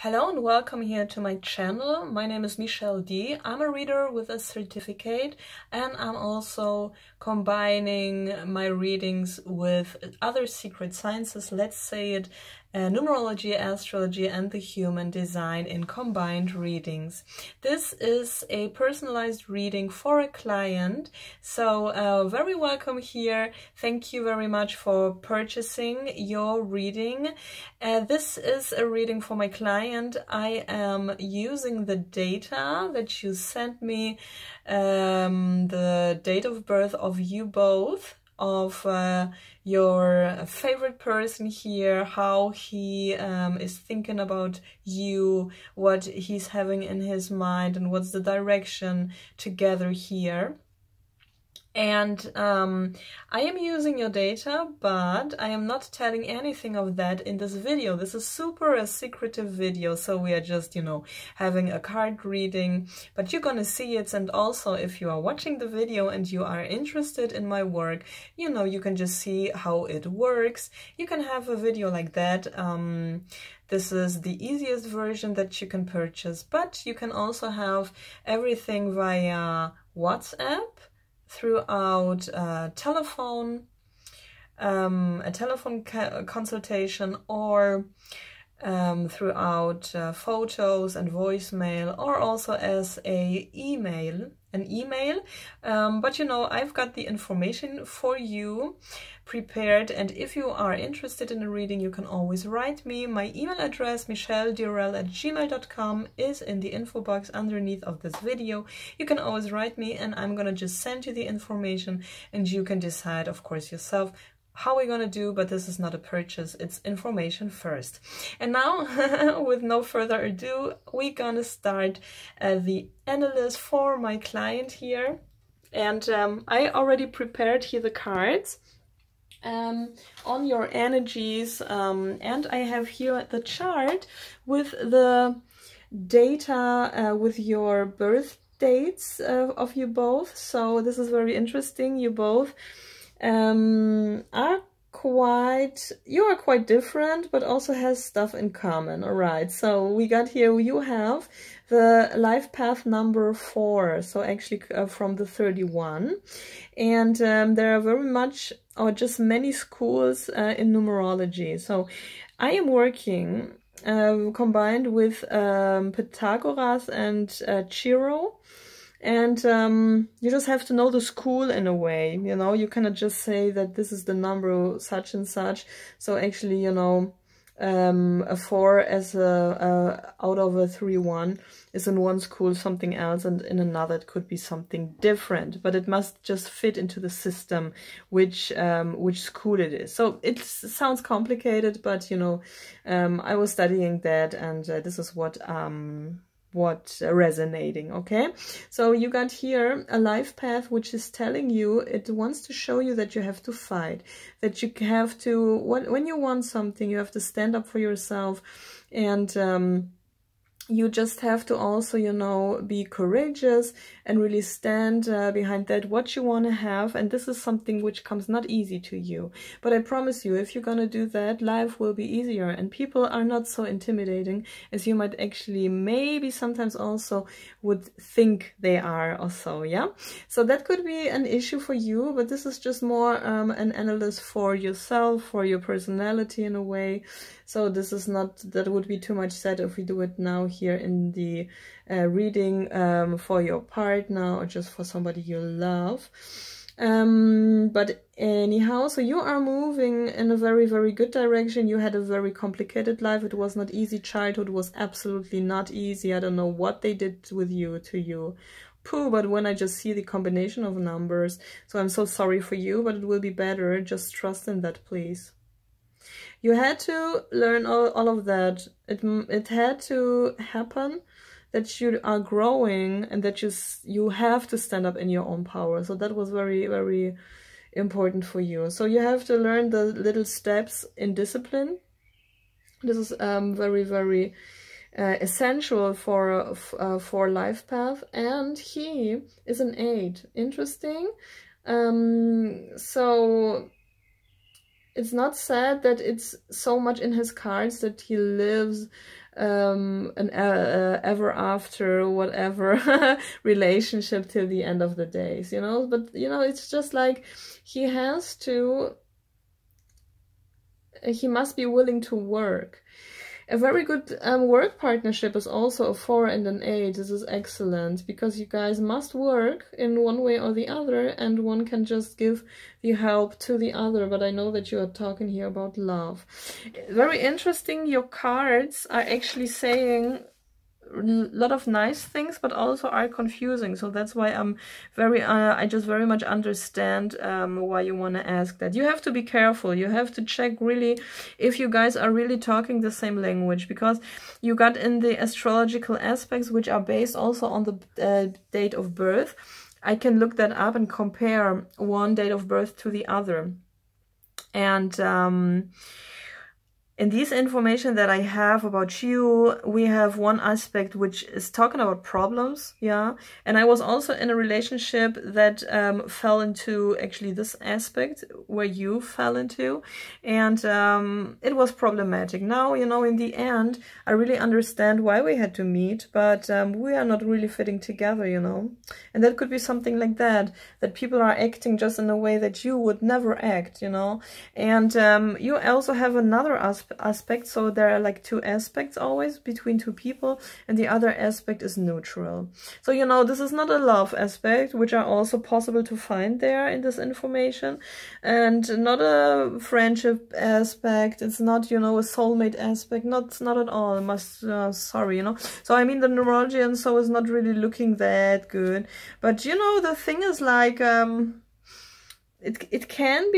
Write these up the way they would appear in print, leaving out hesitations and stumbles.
Hello and welcome here to my channel. My name is Michelle D. I'm a reader with a certificate, and I'm also combining my readings with other secret sciences, let's say it, numerology, astrology, and the human design in combined readings. This is a personalized reading for a client, so very welcome here. Thank you very much for purchasing your reading. This is a reading for my client. I am using the data that you sent me, the date of birth of you both, of your favorite person here, how he is thinking about you, what he's having in his mind, and what's the direction together here. And I am using your data, but I am not telling anything of that in this video. This is super a secretive video, so we are just, having a card reading, but you're gonna see it. And also, if you are watching the video and you are interested in my work, you can just see how it works. You can have a video like that. This is the easiest version that you can purchase, but you can also have everything via WhatsApp, throughout telephone, a telephone consultation, or throughout photos and voicemail, or also as an email. But I've got the information for you prepared, and if you are interested in a reading, you can always write me. My email address, michelledirelle@gmail.com, is in the info box underneath of this video. You can always write me, and I'm gonna just send you the information, and you can decide, of course, yourself how we're gonna do, but this is not a purchase, it's information first. And now, with no further ado, we're gonna start the analysis for my client here. And I already prepared here the cards on your energies, and I have here the chart with the data with your birth dates of you both. So this is very interesting. You both you are quite different, but also has stuff in common. All right, so we got here, you have the life path number 4, so actually from the 31, and there are very much, or just many schools in numerology. So I am working combined with Pythagoras and Chiro. And you just have to know the school in a way, you cannot just say that this is the number such and such. So actually, a 4 as out of a 3-1 is in one school something else, and in another it could be something different, but it must just fit into the system which school it is. So it sounds complicated, but I was studying that, and this is what resonating. Okay, so you got here a life path which is telling you, it wants to show you that you have to fight, that you have to, when you want something, you have to stand up for yourself, and you just have to also, be courageous and really stand behind that, what you want to have. And this is something which comes not easy to you. But I promise you, if you're going to do that, life will be easier. And people are not so intimidating as you might actually maybe sometimes also would think they are also, yeah? So that could be an issue for you, but this is just more an analysis for yourself, for your personality in a way. So this is not, that would be too much said if we do it now here in the reading for your partner or just for somebody you love. But anyhow, so you are moving in a very, very good direction. You had a very complicated life. It was not easy. Childhood was absolutely not easy. I don't know what they did with you to you. Pooh, but when I just see the combination of numbers, so I'm so sorry for you, but it will be better. Just trust in that, please. You had to learn all of that. It had to happen, that you are growing, and that you have to stand up in your own power. So that was very, very important for you. So you have to learn the little steps in discipline. This is very, very essential for life path. And he is an 8. Interesting. So it's not said that it's so much in his cards that he lives an ever after whatever relationship till the end of the days, you know. But you know, it's just like he must be willing to work. A very good work partnership is also a 4 and an 8. This is excellent, because you guys must work in one way or the other, and one can just give the help to the other. But I know that you are talking here about love. Very interesting, your cards are actually saying a lot of nice things, but also are confusing. So that's why I'm I just very much understand why you want to ask that. You have to be careful. You have to check really if you guys are really talking the same language, because you got in the astrological aspects, which are based also on the date of birth. I can look that up and compare one date of birth to the other. And in this information that I have about you, we have one aspect which is talking about problems, yeah. And I was also in a relationship that fell into actually this aspect where you fell into, and it was problematic. Now, you know, in the end, I really understand why we had to meet, but we are not really fitting together, you know. And that could be something like that people are acting just in a way that you would never act, you know. And you also have another aspect, so there are like 2 aspects always between 2 people, and the other aspect is neutral. So, you know, this is not a love aspect, which are also possible to find there in this information, and not a friendship aspect. It's not, you know, a soulmate aspect. Not at all. Sorry, you know. So I mean, the numerology and so is not really looking that good. But you know, the thing is like it can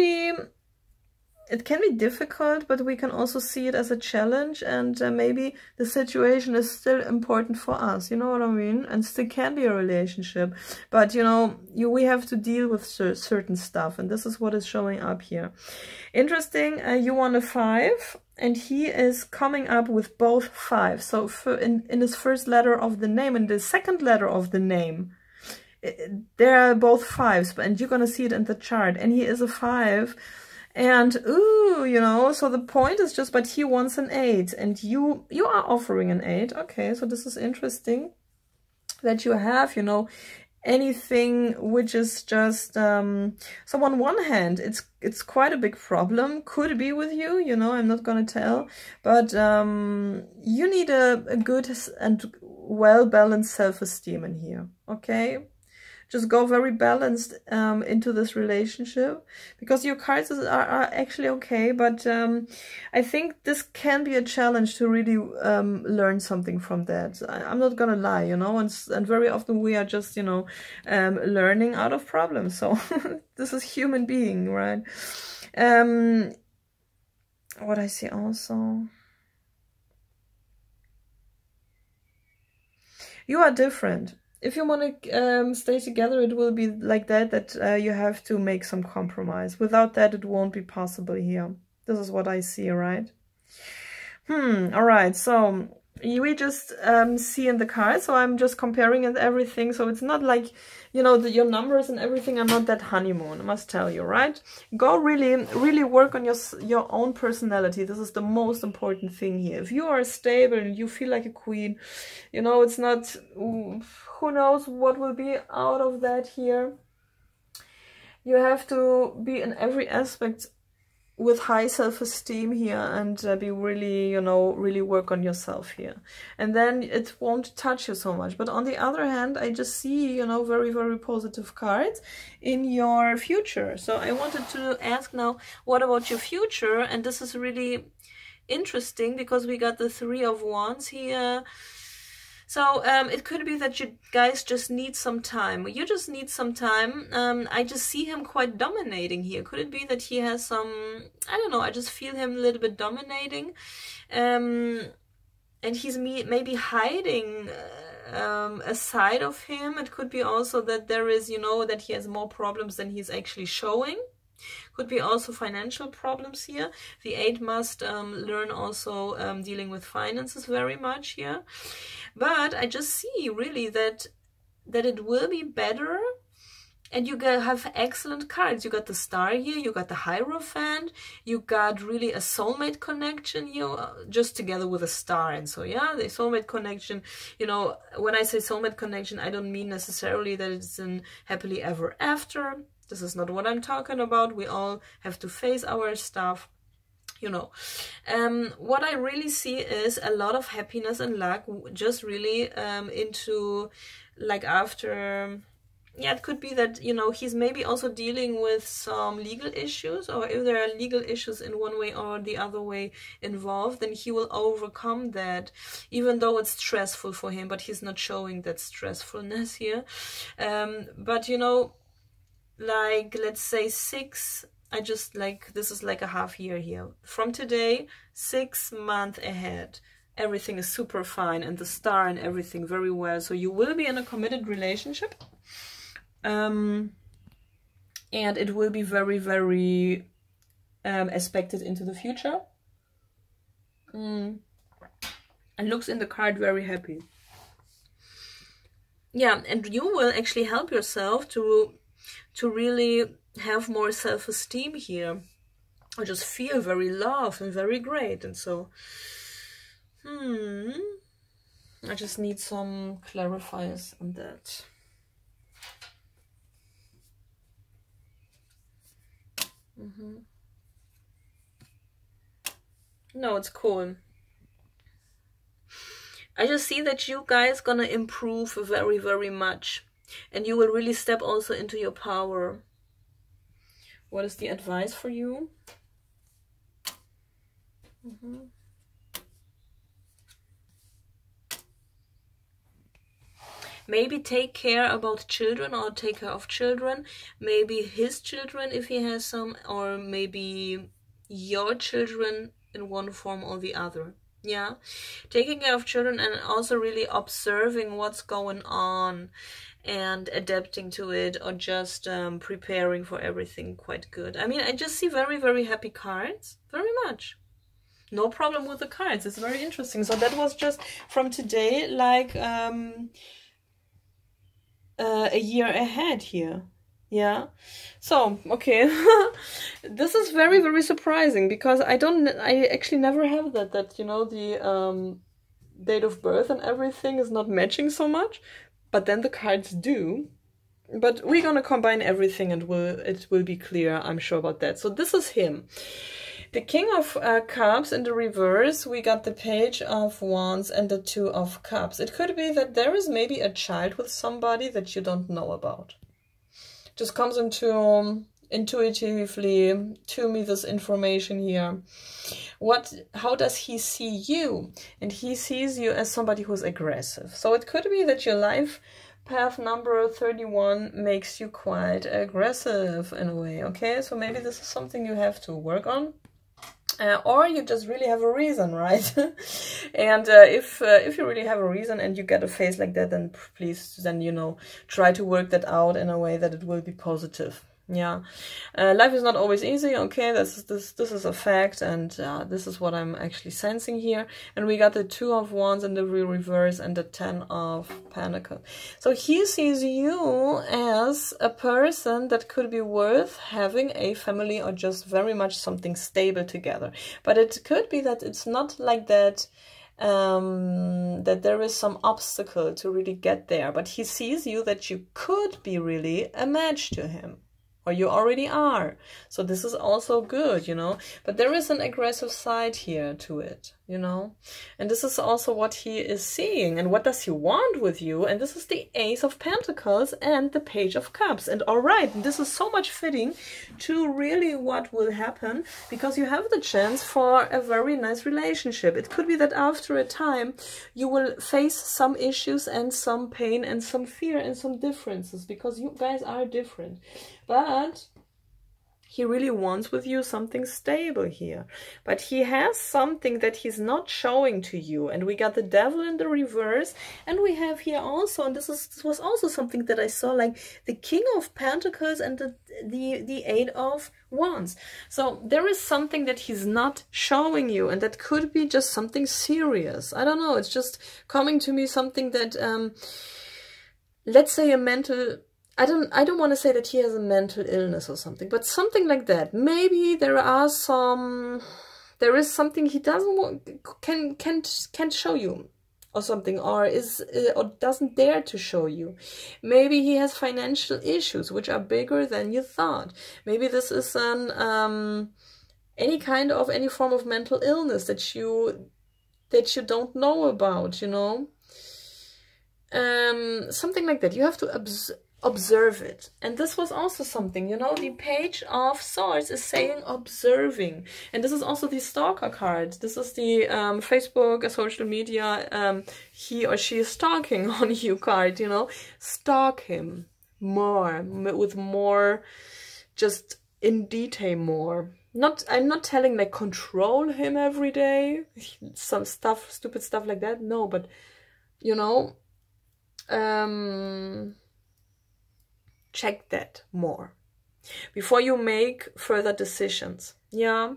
be difficult, but we can also see it as a challenge, and maybe the situation is still important for us, you know what I mean? And still can be a relationship, but you know, we have to deal with certain stuff, and this is what is showing up here. Interesting, you want a 5, and he is coming up with both 5. So in his first letter of the name and the second letter of the name, there are both 5s, and you're gonna see it in the chart, and he is a 5. And ooh, you know, so the point is just, but he wants an 8, and you are offering an 8. Okay, so this is interesting that you have, you know, anything which is just so on one hand it's quite a big problem, could be with you, you know, I'm not gonna tell, but you need a good and well-balanced self-esteem in here. Okay, just go very balanced into this relationship, because your cards are actually okay, but I think this can be a challenge to really learn something from that. I'm not gonna lie, you know, and very often we are just, you know, learning out of problems. So this is human being, right? What I see also, you are different. If you want to stay together, it will be like that you have to make some compromise. Without that, it won't be possible here. This is what I see, right? All right, so we just see in the cards, so I'm just comparing and everything, so it's not like, you know, your numbers and everything are not that honeymoon, I must tell you, right? Go really work on your own personality. This is the most important thing here. If you are stable and you feel like a queen, you know, it's not, who knows what will be out of that here. You have to be in every aspect with high self-esteem here, and be really, you know, really work on yourself here, and then it won't touch you so much. But on the other hand, I just see, you know, very positive cards in your future. So I wanted to ask now, what about your future? And this is really interesting because we got the 3 of Wands here. So it could be that you guys just need some time. You just need some time. I just see him quite dominating here. Could it be that he has some, I don't know, I just feel him a little bit dominating. And he's maybe hiding a side of him. It could be also that there is, you know, that he has more problems than he's actually showing. Could be also financial problems here. The 8 must learn also dealing with finances very much here. But I just see really that it will be better And you have excellent cards. You got the Star here, you got the Hierophant, you got really a soulmate connection here, just together with a Star. And so, yeah, the soulmate connection, you know, when I say soulmate connection, I don't mean necessarily that it's in happily ever after. This is not what I'm talking about. We all have to face our stuff, you know. What I really see is a lot of happiness and luck, just really into, like, after... Yeah, it could be that, you know, he's maybe also dealing with some legal issues, or if there are legal issues in one way or the other way involved, then he will overcome that, even though it's stressful for him, but he's not showing that stressfulness here. But, you know, like, let's say 6, I just like, this is like a half year here. From today, 6 months ahead. Everything is super fine, and the Star and everything very well. So you will be in a committed relationship. And it will be very, very aspected into the future. And looks in the card very happy. Yeah, and you will actually help yourself to really have more self-esteem here, or just feel very loved and very great. And so, I just need some clarifiers on that. No, it's cool. I just see that you guys gonna improve very, very much, and you will really step also into your power. What is the advice for you? Maybe take care about children, or take care of children. Maybe his children if he has some, or maybe your children in one form or the other. Yeah, taking care of children, and also really observing what's going on and adapting to it, or just preparing for everything quite good. I mean, I just see very, very happy cards, very much. No problem with the cards. It's very interesting. So that was just from today, like a year ahead here. Yeah, so okay. This is very, very surprising, because I actually never have that you know, the date of birth and everything is not matching so much, but then the cards do. But we're gonna combine everything, and it will be clear, I'm sure about that. So this is him. The King of Cups in the reverse, we got the Page of Wands and the Two of Cups. It could be that there is maybe a child with somebody that you don't know about. Just comes into intuitively to me, this information here. How does he see you? And he sees you as somebody who's aggressive. So it could be that your life path number 31 makes you quite aggressive in a way, okay? So maybe this is something you have to work on. Or you just really have a reason, right? And if you really have a reason and you get a face like that, then please, then, you know, try to work that out in a way that it will be positive. Yeah, life is not always easy, okay, this is a fact, and this is what I'm actually sensing here. And we got the Two of Wands in the reverse and the Ten of Pentacles. So he sees you as a person that could be worth having a family, or just very much something stable together. But it could be that it's not like that, that there is some obstacle to really get there, but he sees you that you could be really a match to him. Or you already are. So this is also good, you know. But there is an aggressive side here to it, you know. And this is also what he is seeing. And what does he want with you? And this is the Ace of Pentacles and the Page of Cups. And all right, this is so much fitting to really what will happen, because you have the chance for a very nice relationship. It could be that after a time you will face some issues and some pain and some fear and some differences, because you guys are different. But he really wants with you something stable here. But he has something that he's not showing to you. And we got the Devil in the reverse. And we have here also, and this was also something that I saw, like the King of Pentacles and the Eight of Wands. So there is something that he's not showing you. And that could be just something serious. I don't know. It's just coming to me something that, let's say a mental... I don't want to say that he has a mental illness or something, but something like that. Maybe there is something he doesn't want, can't show you or something, or doesn't dare to show you. Maybe he has financial issues which are bigger than you thought. Maybe this is any form of mental illness that you don't know about, you know. Something like that. You have to observe it. And this was also something, you know, the Page of Swords is saying observing. And this is also the stalker card. This is the Facebook, social media, he or she is stalking on you card, you know. Stalk him more, with more, just in detail more. I'm not telling like control him every day, some stuff, stupid stuff like that. No, but, you know, check that more before you make further decisions. Yeah.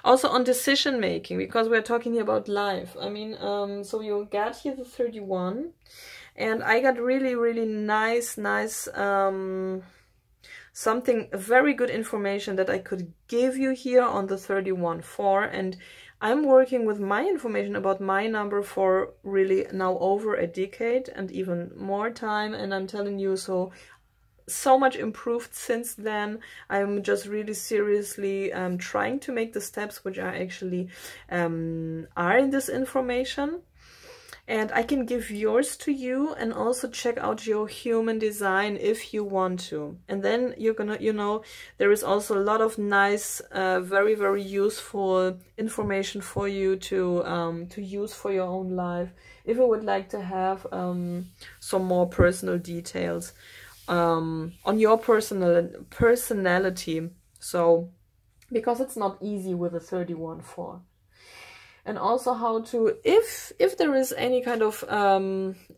Also on decision making, because we're talking here about life. I mean, so you got here the 31, and I got really, really nice, something very good information that I could give you here on the 31-4, and I'm working with my information about my number for really now over a decade and even more time, and I'm telling you, so much improved since then. I'm just really seriously trying to make the steps which are actually are in this information, and I can give yours to you, and also check out your human design if you want to. And then you're gonna, you know, there is also a lot of nice, very, very useful information for you to use for your own life if you would like to have some more personal details on your personality. So, because it's not easy with a 31-4. And also how to, if there is any kind of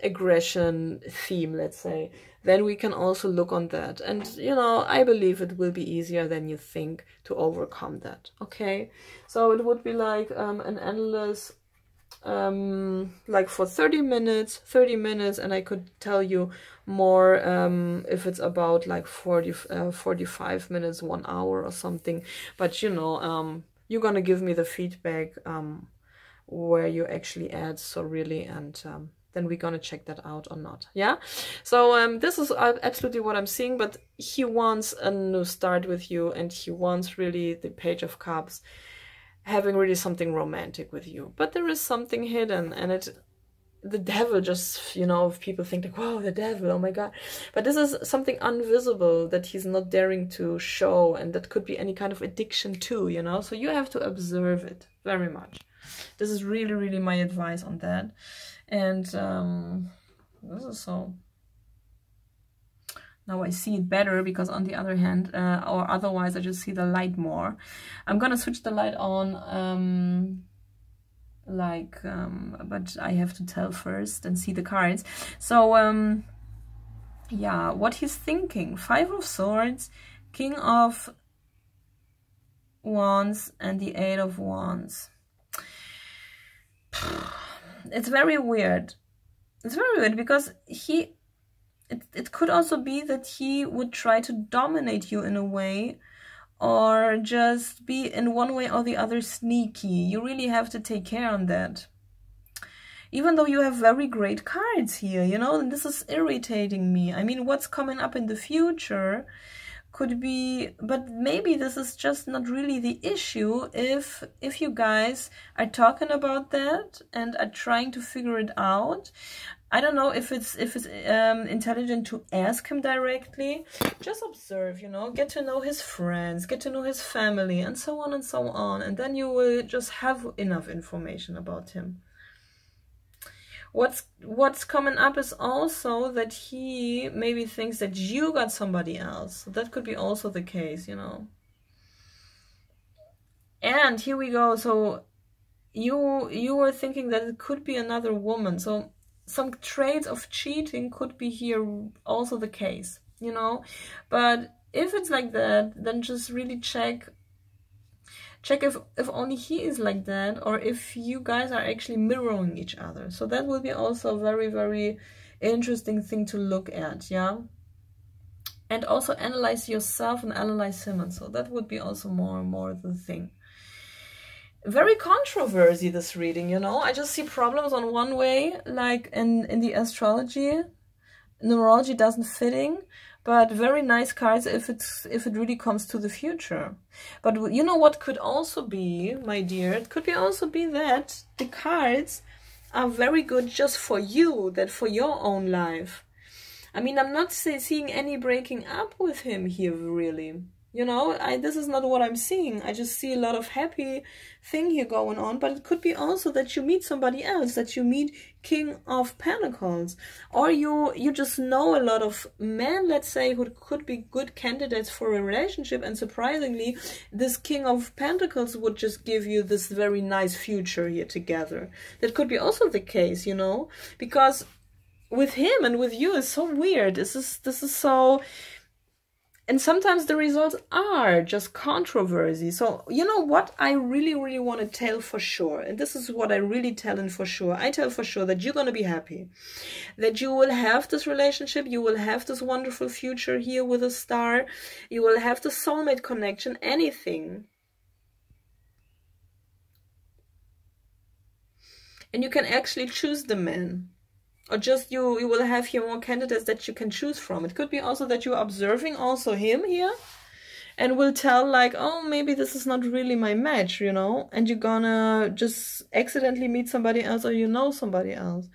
aggression theme, let's say, then we can also look on that. And, you know, I believe it will be easier than you think to overcome that. Okay, so it would be like an endless, like for 30 minutes, and I could tell you more if it's about like 45 minutes, 1 hour or something. But, you know, you're gonna give me the feedback where you actually add, so really, and then we're gonna check that out or not. Yeah, so this is absolutely what I'm seeing, but he wants a new start with you, and he wants really the Page of Cups, having really something romantic with you. But there is something hidden, and the devil, just, you know, if people think like, wow, the devil, oh my god, but this is something invisible that he's not daring to show, and that could be any kind of addiction too, you know. So you have to observe it very much. This is really, really my advice on that. And this is so, now I see it better, because on the other hand, or otherwise I just see the light more. I'm gonna switch the light on, but I have to tell first and see the cards. So yeah, what he's thinking: 5 of Swords, King of Wands, and the 8 of Wands. It's very weird. It's very weird, because it could also be that he would try to dominate you in a way, or just be in one way or the other sneaky. You really have to take care on that. Even though you have very great cards here, you know, and this is irritating me. I mean, what's coming up in the future could be, but maybe this is just not really the issue if you guys are talking about that and are trying to figure it out. I don't know if it's intelligent to ask him directly. Just observe, you know, get to know his friends, get to know his family, and so on and so on, and then you will just have enough information about him. What's coming up is also that he maybe thinks that you got somebody else. So that could be also the case, you know. And here we go. So you were thinking that it could be another woman. So some traits of cheating could be here also the case, you know. But if it's like that, then just really check if only he is like that, or if you guys are actually mirroring each other. So that will be also a very, very interesting thing to look at. Yeah, and also analyze yourself and analyze him. And so that would be also more and more the thing. Very controversy, this reading, you know. I just see problems on one way, like in the astrology. Numerology doesn't fitting, but very nice cards if it really comes to the future. But you know what could also be, my dear? It could also be that the cards are very good just for you, that for your own life. I mean, I'm not seeing any breaking up with him here, really. You know, this is not what I'm seeing. I just see a lot of happy thing here going on. But it could be also that you meet somebody else, that you meet King of Pentacles. Or you just know a lot of men, let's say, who could be good candidates for a relationship. And surprisingly, this King of Pentacles would just give you this very nice future here together. That could be also the case, you know. Because with him and with you is so weird. This is so... And sometimes the results are just controversy. So, you know what I really, really want to tell for sure. And this is what I really tell in for sure. I tell for sure that you're going to be happy. That you will have this relationship. You will have this wonderful future here with a star. You will have the soulmate connection. Anything. And you can actually choose the man. Or just you will have here more candidates that you can choose from. It could be also that you're observing also him here and will tell like, oh, maybe this is not really my match, you know, and you're gonna just accidentally meet somebody else or you know somebody else.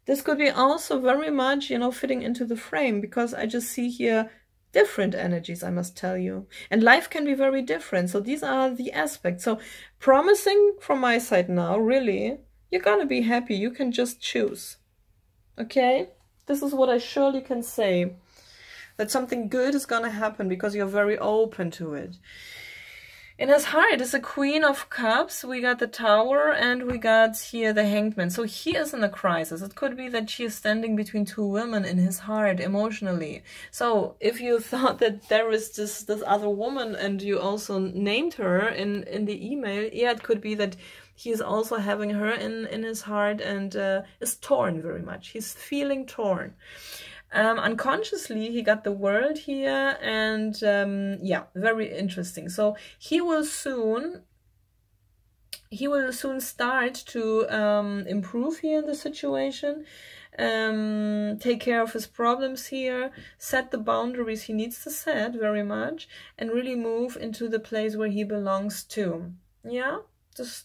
This could be also very much, you know, fitting into the frame, because I just see here different energies, I must tell you. And life can be very different. So these are the aspects. So promising from my side now, really, you're gonna be happy. You can just choose. Okay, this is what I surely can say, that something good is gonna happen because you're very open to it. In his heart is a Queen of Cups, we got the Tower, and we got here the Hangman. So he is in a crisis. It could be that she is standing between two women in his heart emotionally. So if you thought that there is this other woman and you also named her in the email, yeah, it could be that he is also having her in his heart and is torn very much. He's feeling torn. Unconsciously, he got the World here, and yeah, very interesting. So he will soon start to improve here in the situation, take care of his problems here, set the boundaries he needs to set very much, and really move into the place where he belongs to. Yeah.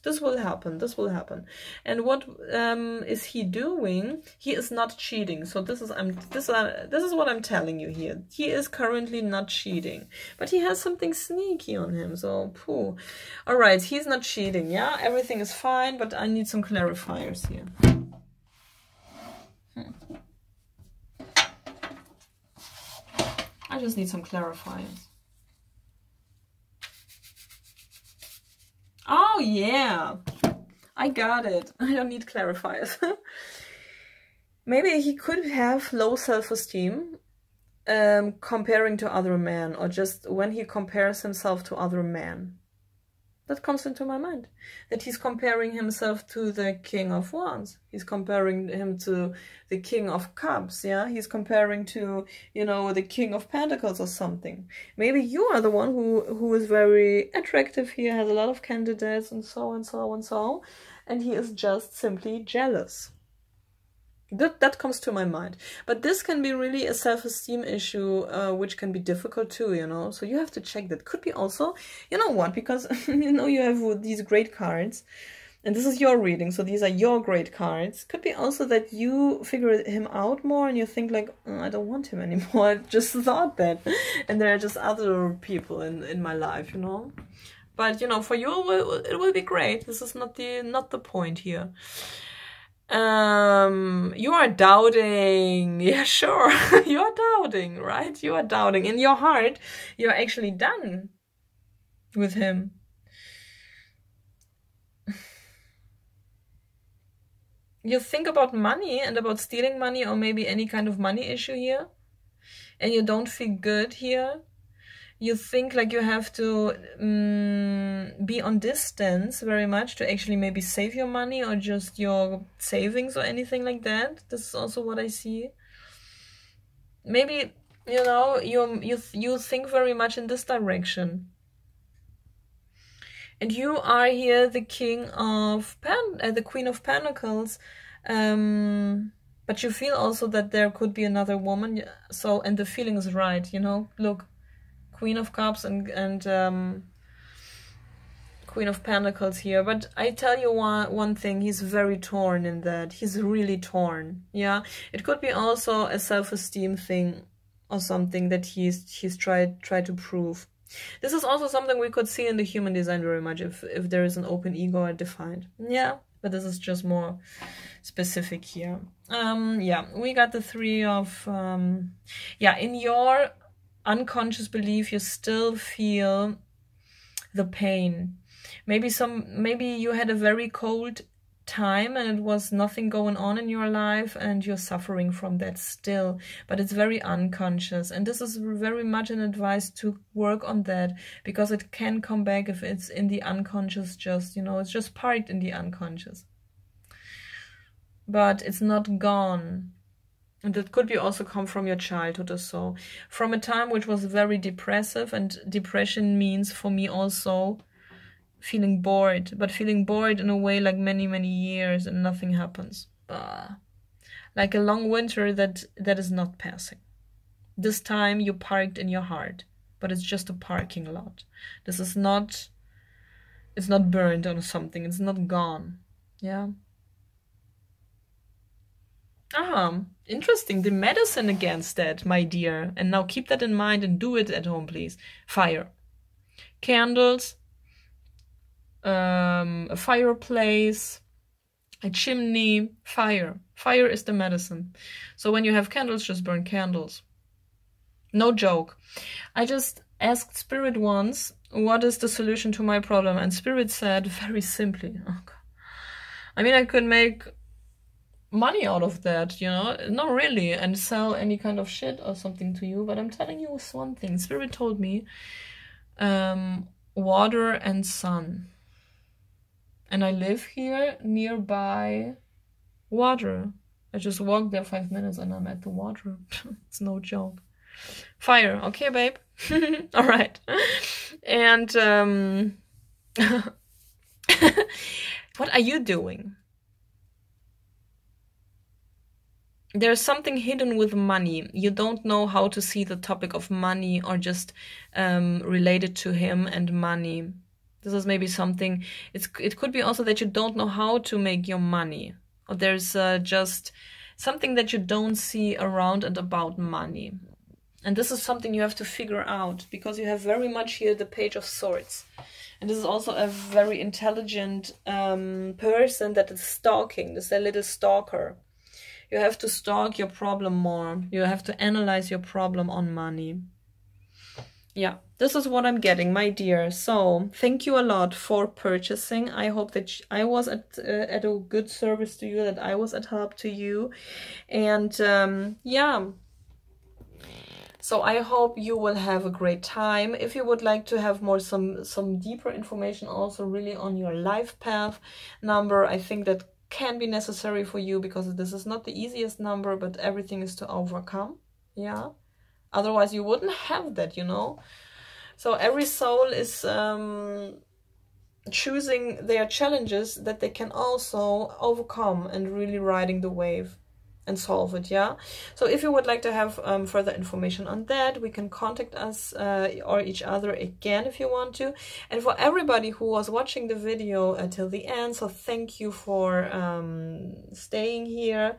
This will happen. This will happen. And what is he doing? He is not cheating. So this is what I'm telling you here. He is currently not cheating, but he has something sneaky on him. So, pooh. All right, he's not cheating. Yeah, everything is fine, but I need some clarifiers here. I just need some clarifiers. Oh, yeah, I got it. I don't need clarifiers. Maybe he could have low self-esteem comparing to other men, or just when he compares himself to other men. That comes into my mind. That he's comparing himself to the King of Wands. He's comparing him to the King of Cups, yeah? He's comparing to, you know, the King of Pentacles or something. Maybe you are the one who is very attractive here, has a lot of candidates and so and so and so, and he is just simply jealous. That comes to my mind. But this can be really a self-esteem issue, which can be difficult too, you know. So you have to check that. Could be also, you know what, because, you know, you have these great cards. And this is your reading, so these are your great cards. Could be also that you figure him out more and you think like, oh, I don't want him anymore. I just thought that. And there are just other people in my life, you know. But, you know, for you, it will be great. This is not the point here. You are doubting. Yeah, sure. You are doubting, right? You are doubting. In your heart, you're actually done with him. You think about money and about stealing money, or maybe any kind of money issue here, and you don't feel good here. You think like you have to be on distance very much to actually maybe save your money or just your savings or anything like that. This is also what I see. Maybe You know, you think very much in this direction. And you are here the King of the Queen of Pentacles. But you feel also that there could be another woman. So, and the feeling is right, you know. Look, Queen of Cups and Queen of Pentacles here. But I tell you one thing, he's very torn in that. He's really torn, yeah. It could be also a self-esteem thing or something that he's tried to prove. This is also something we could see in the human design very much, if there is an open ego or defined. Yeah, but this is just more specific here. Yeah, we got the three of... yeah, in your unconscious belief, you still feel the pain. Maybe you had a very cold time and it was nothing going on in your life and you're suffering from that still, but it's very unconscious, and this is very much an advice to work on that, because it can come back if it's in the unconscious, just, you know, it's just parked in the unconscious, but it's not gone. And that could be also come from your childhood or so, from a time which was very depressive, and depression means for me also feeling bored, but feeling bored in a way like many years and nothing happens. Like a long winter that is not passing. This time you parked in your heart, but it's just a parking lot. This is not, it's not burned or something, it's not gone. Yeah. Interesting. The medicine against that, my dear. And now keep that in mind and do it at home, please. Fire. Candles. A fireplace, a chimney, fire. Fire is the medicine. So when you have candles, just burn candles. No joke. I just asked Spirit once, what is the solution to my problem? And Spirit said very simply, oh God. I mean, I could make money out of that, you know, not really, and sell any kind of shit or something to you, but I'm telling you one thing. Spirit told me, water and sun. And I live here nearby water. I just walk there 5 minutes and I'm at the water. It's no joke. Fire, okay, babe? All right. And what are you doing? There's something hidden with money. You don't know how to see the topic of money, or just related to him and money. This is maybe something, it could be also that you don't know how to make your money. Or there's just something that you don't see around and about money. And this is something you have to figure out, because you have very much here the Page of Swords. And this is also a very intelligent person that is stalking. This is a little stalker. You have to stalk your problem more. You have to analyze your problem on money. Yeah, this is what I'm getting, my dear. So thank you a lot for purchasing. I hope that I was at a good service to you, that I was at help to you. And yeah, so I hope you will have a great time. If you would like to have more some deeper information also really on your life path number, I think that can be necessary for you, because this is not the easiest number, but everything is to overcome. Yeah. Otherwise, you wouldn't have that, you know. So every soul is choosing their challenges that they can also overcome, and really riding the wave and solve it, yeah. So if you would like to have further information on that, we can contact us or each other again if you want to. And for everybody who was watching the video till the end, so thank you for staying here.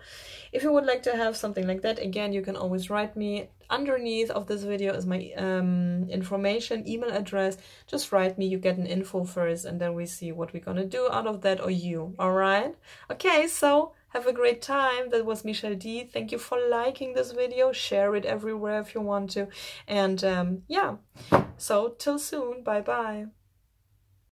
If you would like to have something like that, again, you can always write me. Underneath of this video is my information, email address. Just write me, you get an info first, and then we see what we're gonna do out of that, or you. All right? Okay, so have a great time. That was Michelle D. Thank you for liking this video. Share it everywhere if you want to. And yeah, so till soon. Bye bye.